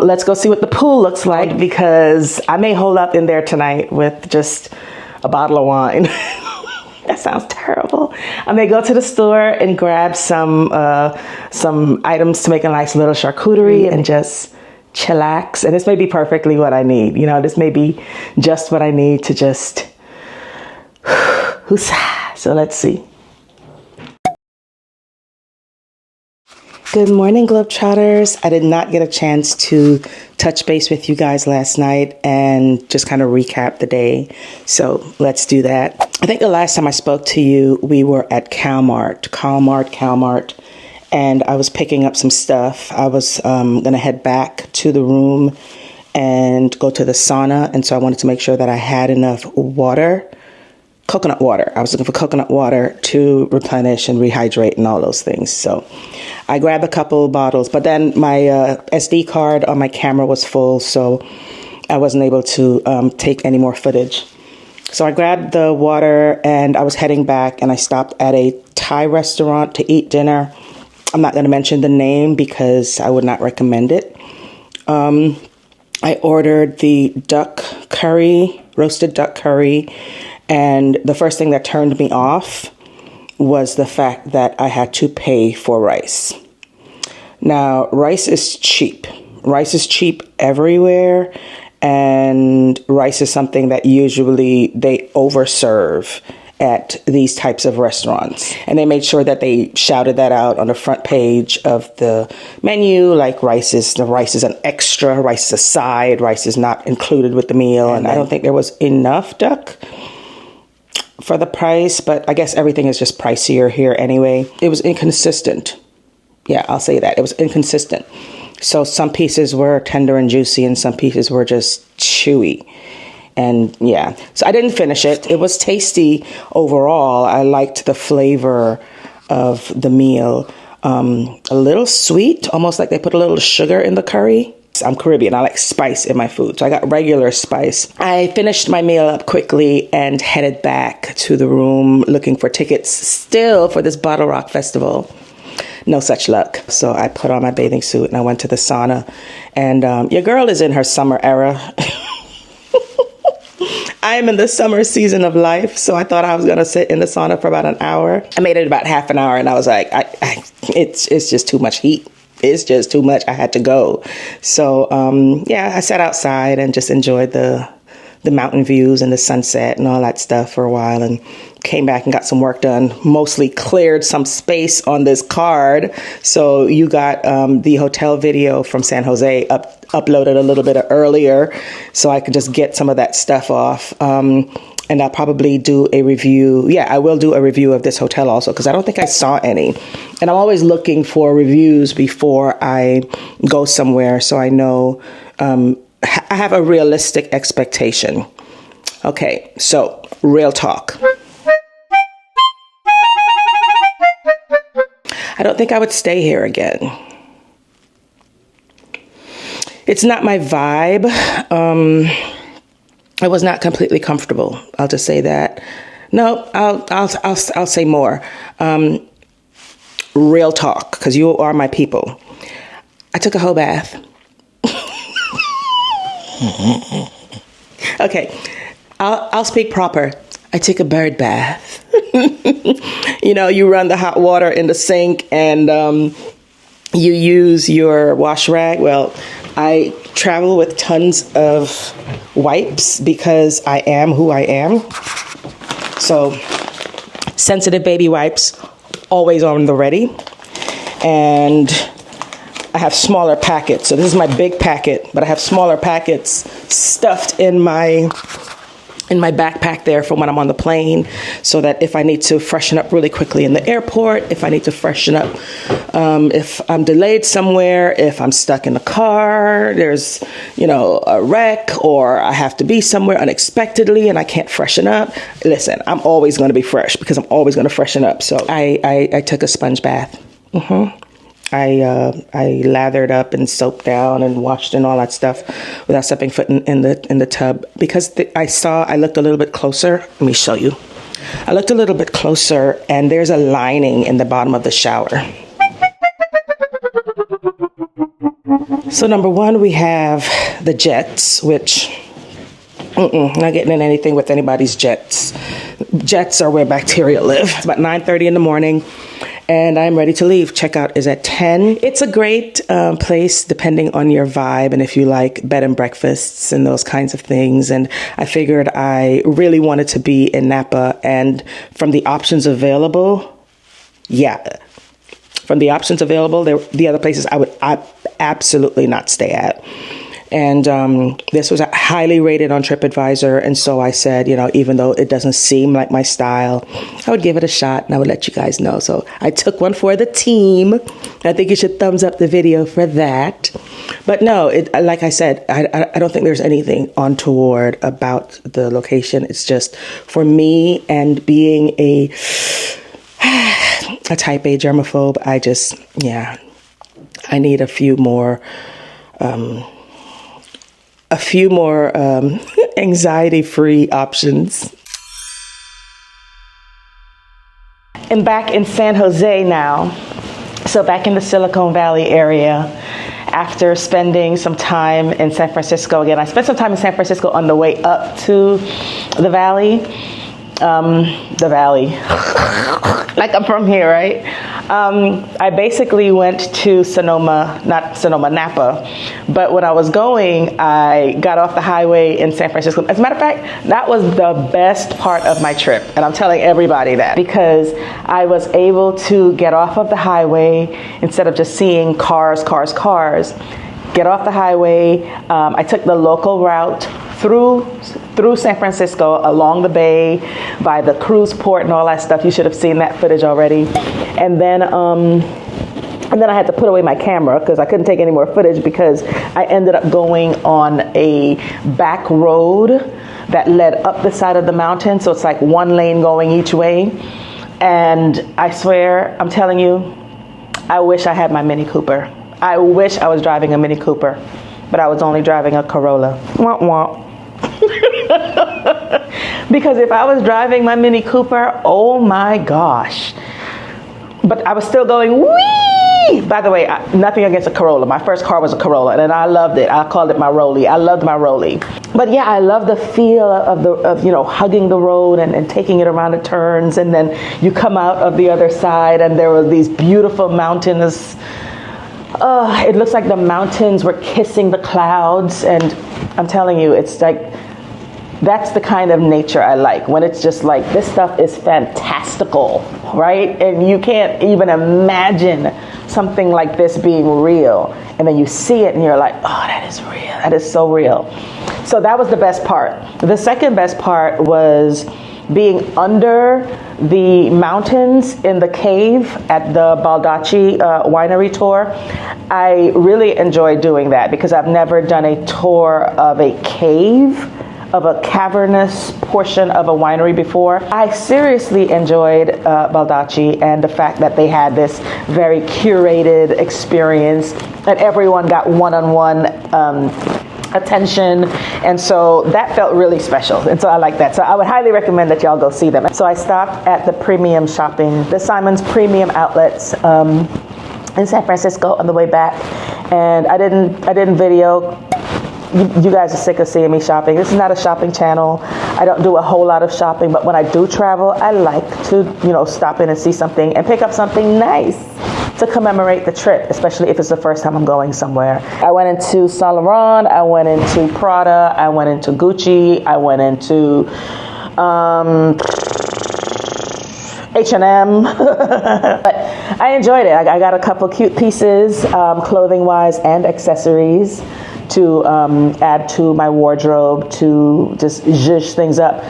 let's go see what the pool looks like, because I may hold up in there tonight with just a bottle of wine. That sounds terrible. I may go to the store and grab some items to make a nice little charcuterie and just chillax. And this may be perfectly what I need. You know, this may be just what I need to just, so let's see. Good morning, Globetrotters. I did not get a chance to touch base with you guys last night and just kind of recap the day. So let's do that. I think the last time I spoke to you, we were at Calmart, and I was picking up some stuff. I was going to head back to the room and go to the sauna. And so I wanted to make sure that I had enough water. Coconut water. I was looking for coconut water to replenish and rehydrate and all those things. So I grabbed a couple bottles, but then my SD card on my camera was full, so I wasn't able to take any more footage. So I grabbed the water and I was heading back, and I stopped at a Thai restaurant to eat dinner. I'm not going to mention the name because I would not recommend it. I ordered the duck curry, roasted duck curry. And the first thing that turned me off was the fact that I had to pay for rice. Now, rice is cheap. Rice is cheap everywhere. And rice is something that usually they overserve at these types of restaurants. And they made sure that they shouted that out on the front page of the menu, like the rice is an extra, rice is a side, rice is not included with the meal. And I don't think there was enough duck for the price, but I guess everything is just pricier here anyway. It was inconsistent. Yeah, I'll say that. It was inconsistent. So some pieces were tender and juicy and some pieces were just chewy. And yeah, so I didn't finish it. It was tasty overall. I liked the flavor of the meal. A little sweet, almost like they put a little sugar in the curry. I'm Caribbean. I like spice in my food. So I got regular spice. I finished my meal up quickly and headed back to the room looking for tickets still for this Bottle Rock Festival. No such luck. So I put on my bathing suit and I went to the sauna. And your girl is in her summer era. I'm in the summer season of life, so I thought I was going to sit in the sauna for about an hour. I made it about half an hour, and I was like, it's just too much heat. It's just too much. I had to go. So, I sat outside and just enjoyed the mountain views and the sunset and all that stuff for a while, and came back and got some work done. Mostly cleared some space on this card. So you got the hotel video from San Jose uploaded a little bit earlier, so I could just get some of that stuff off. And I'll probably do a review. Yeah, I will do a review of this hotel also, because I don't think I saw any. And I'm always looking for reviews before I go somewhere, so I know I have a realistic expectation. Okay, so real talk. I don't think I would stay here again. It's not my vibe. I was not completely comfortable. I'll just say that. No, I'll say more. Real talk, because you are my people. I took a whole bath. Okay, I'll speak proper. I took a bird bath. You know, you run the hot water in the sink and you use your wash rag. Well, I travel with tons of wipes because I am who I am. So, sensitive baby wipes, always on the ready. And I have smaller packets. So this is my big packet, but I have smaller packets stuffed in my backpack there for when I'm on the plane, so that if I need to freshen up really quickly in the airport, if I need to freshen up, if I'm delayed somewhere, if I'm stuck in the car, there's, a wreck, or I have to be somewhere unexpectedly and I can't freshen up. Listen, I'm always going to be fresh because I'm always going to freshen up. So I took a sponge bath. I lathered up and soaped down and washed and all that stuff without stepping foot in the tub, because I looked a little bit closer. Let me show you. I looked a little bit closer, and there's a lining in the bottom of the shower. So number one, we have the jets, which not getting in anything with anybody's jets. Jets are where bacteria live. It's about 9:30 in the morning. And I'm ready to leave. Checkout is at 10. It's a great place depending on your vibe and if you like bed and breakfasts and those kinds of things. And I figured I really wanted to be in Napa, and from the options available, the other places I would absolutely not stay at. And this was highly rated on TripAdvisor. And so I said, even though it doesn't seem like my style, I would give it a shot and I would let you guys know. So I took one for the team. I think you should thumbs up the video for that. But no, like I said, I don't think there's anything untoward about the location. It's just for me, and being a type A germaphobe, I need a few more anxiety-free options. I'm back in San Jose now. So back in the Silicon Valley area, after spending some time in San Francisco again. I spent some time in San Francisco on the way up to the valley. Like I'm from here, right? I basically went to Napa. But when I was going, I got off the highway in San Francisco. As a matter of fact, that was the best part of my trip. And I'm telling everybody that, because I was able to get off of the highway instead of just seeing cars. Get off the highway. I took the local route through San Francisco, along the bay, by the cruise port and all that stuff. You should have seen that footage already. And then I had to put away my camera because I couldn't take any more footage, because I ended up going on a back road that led up the side of the mountain. So it's like one lane going each way. And I swear, I'm telling you, I wish I had my Mini Cooper. I wish I was driving a Mini Cooper, but I was only driving a Corolla. Wah, wah. Because if I was driving my Mini Cooper, oh my gosh, but I was still going, wee! By the way, nothing against a Corolla. My first car was a Corolla, and I loved it. I called it my Rollie. I loved my Rollie. But yeah, I love the feel of you know, hugging the road and taking it around the turns, and then you come out of the other side, and there were these beautiful mountains. It looks like the mountains were kissing the clouds, and I'm telling you, it's like, that's the kind of nature I like, when it's just like, this stuff is fantastical, right? And you can't even imagine something like this being real. And then you see it and you're like, oh, that is real. That is so real. So that was the best part. The second best part was being under the mountains in the cave at the Baldacci winery tour. I really enjoyed doing that because I've never done a tour of a cave, of a cavernous portion of a winery before. I seriously enjoyed Baldacci and the fact that they had this very curated experience and everyone got one-on-one attention, and so that felt really special, and so I like that. So I would highly recommend that y'all go see them. So I stopped at the Premium Shopping, the Simon's Premium Outlets in San Francisco on the way back, and I didn't video. You guys are sick of seeing me shopping. This is not a shopping channel. I don't do a whole lot of shopping, but when I do travel, I like to, you know, stop in and see something and pick up something nice to commemorate the trip, especially if it's the first time I'm going somewhere. I went into Saint Laurent, I went into Prada, I went into Gucci, I went into H&M, but I enjoyed it. I got a couple cute pieces, clothing-wise and accessories, to add to my wardrobe, to just zhuzh things up.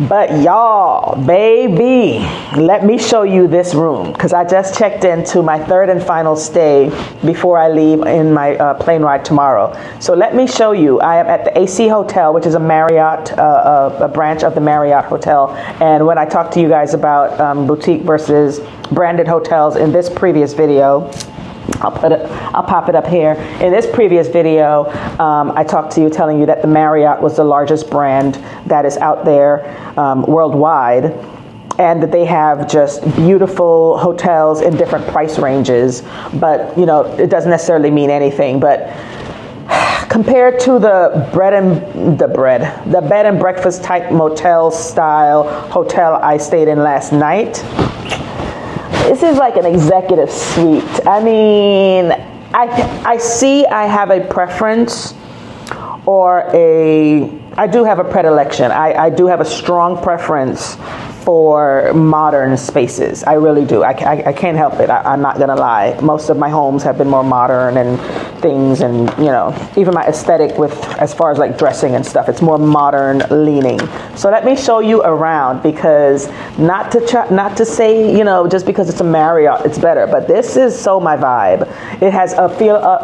But y'all, baby, let me show you this room, because I just checked into my third and final stay before I leave in my plane ride tomorrow. So let me show you. I am at the AC Hotel, which is a Marriott, a branch of the Marriott Hotel. And when I talked to you guys about boutique versus branded hotels in this previous video, I'll pop it up here. In this previous video, I talked to you telling you that the Marriott was the largest brand that is out there worldwide, and that they have just beautiful hotels in different price ranges. But you know, it doesn't necessarily mean anything. But compared to the bed and breakfast type motel style hotel I stayed in last night, this is like an executive suite. I mean, I see I have a preference, or I do have a predilection. I do have a strong preference for modern spaces. I really do. I can't help it. I'm not gonna lie. Most of my homes have been more modern and things, and you know, even my aesthetic with as far as like dressing and stuff, it's more modern leaning. So let me show you around, because not to say, you know, just because it's a Marriott it's better, but this is so my vibe. It has a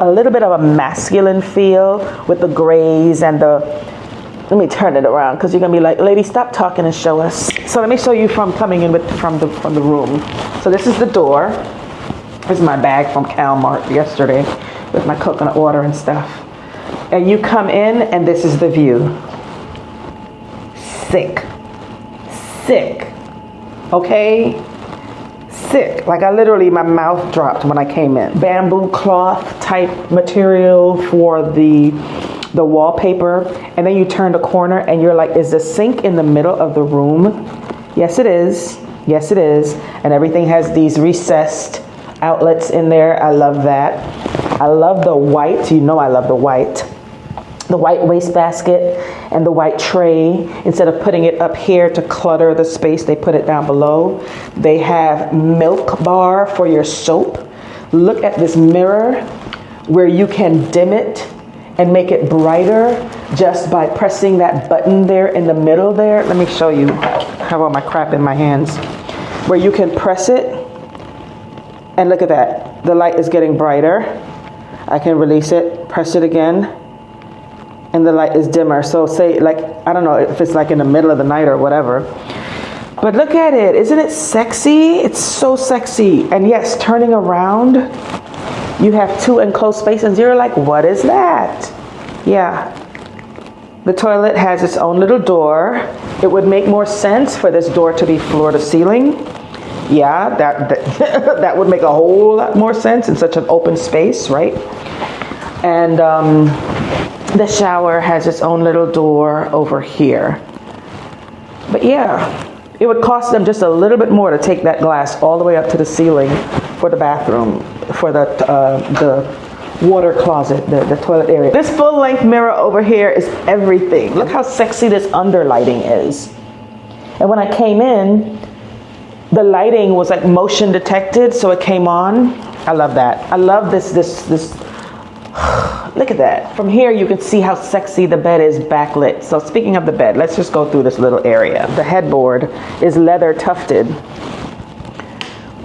little bit of a masculine feel with the grays and the. Let me turn it around, because you're gonna be like, lady, stop talking and show us. So let me show you from coming in from the room. So this is the door. This is my bag from Calmart yesterday with my coconut water and stuff. And you come in and this is the view. Sick. Okay? Sick. Like I literally, my mouth dropped when I came in. Bamboo cloth type material for the wallpaper, and then you turn the corner and you're like, is the sink in the middle of the room? Yes it is. Yes it is. And everything has these recessed outlets in there. I love that. I love the white. You know I love the white wastebasket and the white tray. Instead of putting it up here to clutter the space, they put it down below. They have milk bar for your soap. Look at this mirror where you can dim it and make it brighter just by pressing that button there in the middle there. Let me show you. I have all my crap in my hands. Where you can press it, and look at that. The light is getting brighter. I can release it, press it again, and the light is dimmer. So say, like, I don't know if it's like in the middle of the night or whatever. But look at it. Isn't it sexy? It's so sexy. And yes, turning around, you have two enclosed spaces. You're like, what is that? Yeah. The toilet has its own little door. It would make more sense for this door to be floor to ceiling. Yeah, that would make a whole lot more sense in such an open space, right? And the shower has its own little door over here. But yeah, it would cost them just a little bit more to take that glass all the way up to the ceiling for the bathroom, for the water closet, the toilet area. This full-length mirror over here is everything. Look how sexy this underlighting is. And when I came in, the lighting was like motion detected, so it came on. I love that. I love this. Look at that. From here, you can see how sexy the bed is backlit. So speaking of the bed, let's just go through this little area. The headboard is leather tufted,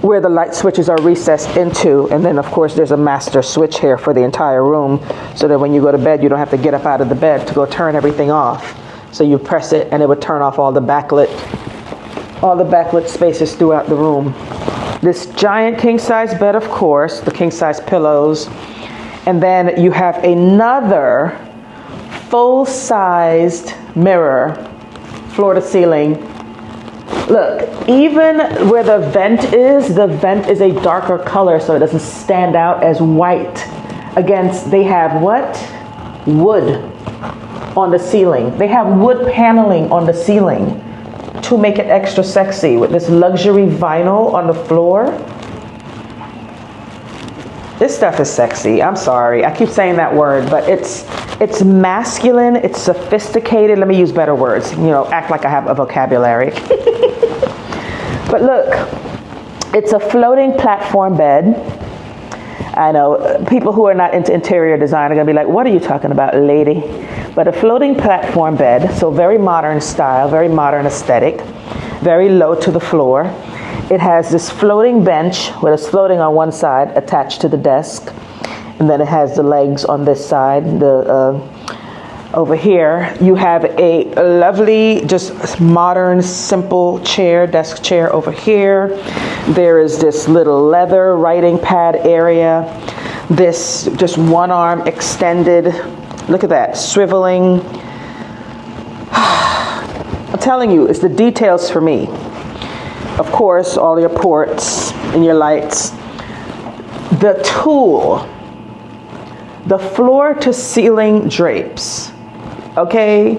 where the light switches are recessed into. And then, of course, there's a master switch here for the entire room, so that when you go to bed, you don't have to get up out of the bed to go turn everything off. So you press it, and it would turn off all the backlit spaces throughout the room. This giant king-size bed, of course, the king-size pillows. And then you have another full-sized mirror, floor to ceiling. Look, even where the vent is a darker color, so it doesn't stand out as white. Against, they have what? Wood on the ceiling. They have wood paneling on the ceiling to make it extra sexy with this luxury vinyl on the floor. This stuff is sexy. I'm sorry. I keep saying that word, but it's masculine, it's sophisticated. Let me use better words. Act like I have a vocabulary. But look, it's a floating platform bed. I know people who are not into interior design are gonna be like, what are you talking about, lady? But a floating platform bed, so very modern style, very modern aesthetic, very low to the floor. It has this floating bench where it's floating on one side attached to the desk. And then it has the legs on this side. Over here, you have a lovely, just modern, simple chair, desk chair over here. There is this little leather writing pad area. This just one arm extended. Look at that, swiveling. I'm telling you, it's the details for me. Of course, all your ports and your lights. The tulle, the floor to ceiling drapes, okay,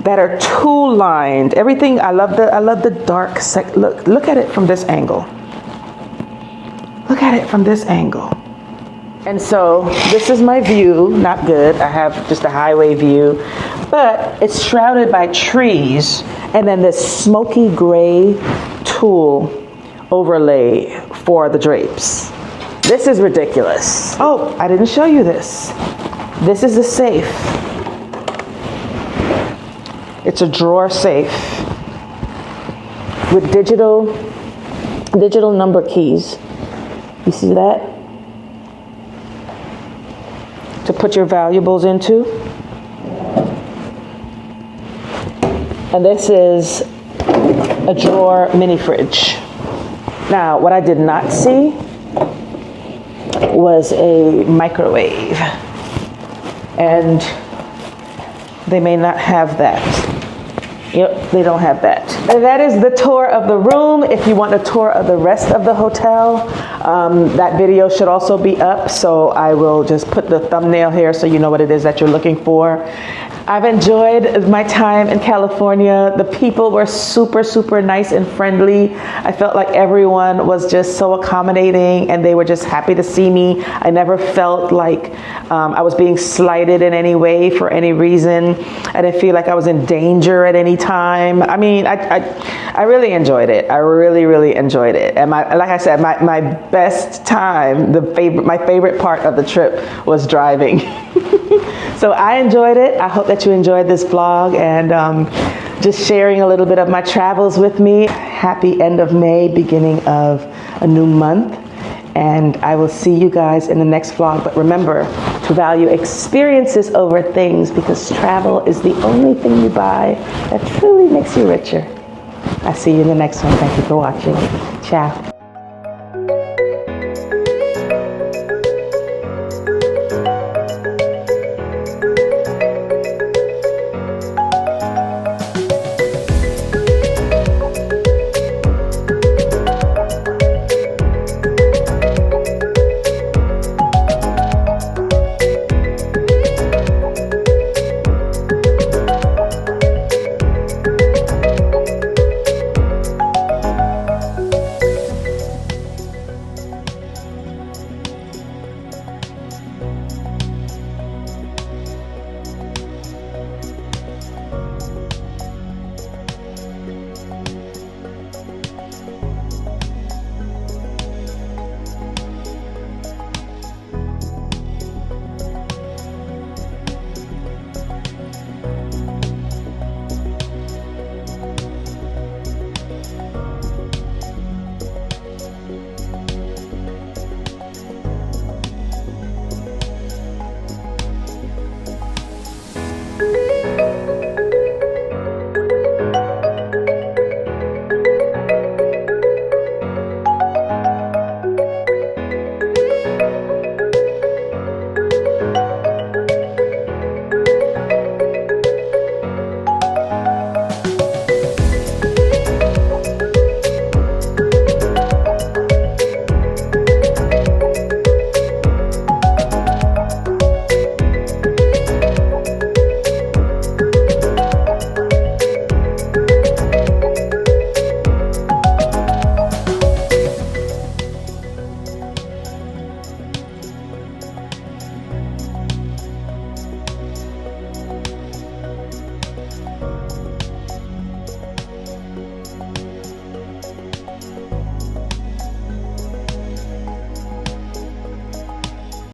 that are tulle lined. Everything. I love the dark. Look at it from this angle. Look at it from this angle. And so this is my view. Not good. I have just a highway view, but it's shrouded by trees, and then this smoky gray tulle overlay for the drapes. This is ridiculous. Oh, I didn't show you this. This is a safe. It's a drawer safe with digital number keys. You see that? To put your valuables into. And this is a drawer mini fridge. Now, what I did not see was a microwave, and they may not have that. Yep, they don't have that. And that is the tour of the room. If you want a tour of the rest of the hotel, that video should also be up, so I will just put the thumbnail here so you know what it is that you're looking for. I've enjoyed my time in California. The people were super, super nice and friendly. I felt like everyone was just so accommodating, and they were just happy to see me. I never felt like I was being slighted in any way for any reason. I didn't feel like I was in danger at any time. I mean, I really enjoyed it. I really, really enjoyed it. And like I said, my best time, my favorite part of the trip was driving. So I enjoyed it. I hope that you enjoyed this vlog and just sharing a little bit of my travels with me. Happy end of May, beginning of a new month. And I will see you guys in the next vlog. But remember to value experiences over things, because travel is the only thing you buy that truly makes you richer. I'll see you in the next one. Thank you for watching. Ciao.